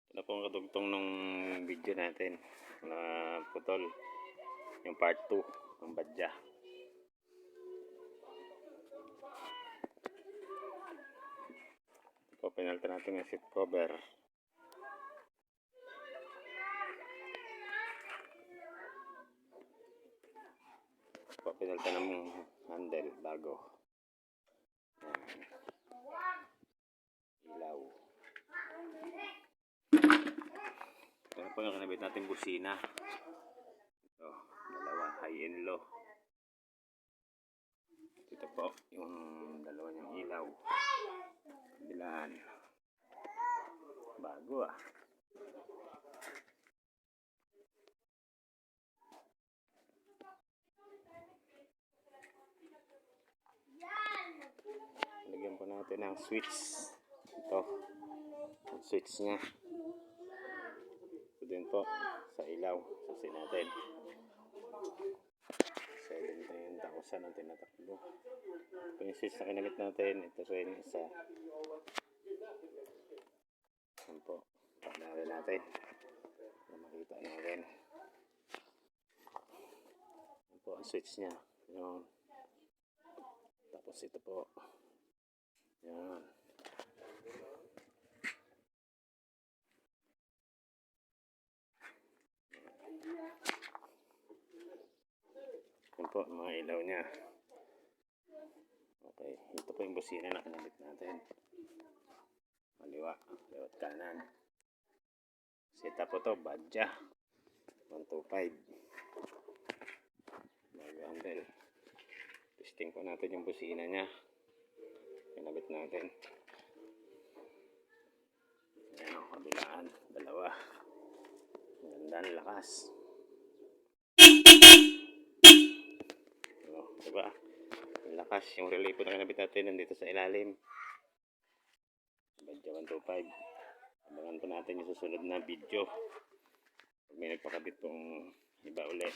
Ito po ang kadugtong ng video natin na putol, yung part 2 ng badya. Ito po, pinalta natin yung seat cover. Ito po, pinalta ng handle bago. Ilaw. Ito po yung kinabit natin busina. Ito, dalawa, high and low. Ito po yung dalawa niyang ilaw. Kabilaan. Bago ah. Lagyan po natin ng switch. Ito, ang switch niya. Ito din po sa ilaw. Susin natin. 17,000 ang tinatakbo. Ito yung switch na kinamit natin. Ito rin isa. Yan po. Paglarin natin. Para makita natin. Yan po ang switch niya. Yan. Tapos ito po. Yan. Yan po ang mga ilaw niya. Okay. Ito po yung busina na kinabit natin. Maliwa. Liwat kanan. Seta po to. Badya. 125. Bago handle. Testing po natin yung busina niya. Kinabit natin. Ayan o, kabilaan. Dalawa. Ganda ng lakas. O, diba? Yung lakas. Yung relay po na kinabit natin nandito sa ilalim. Badya 125. Abangan po natin yung susunod na video. Pag may nagpakabit pong iba ulit.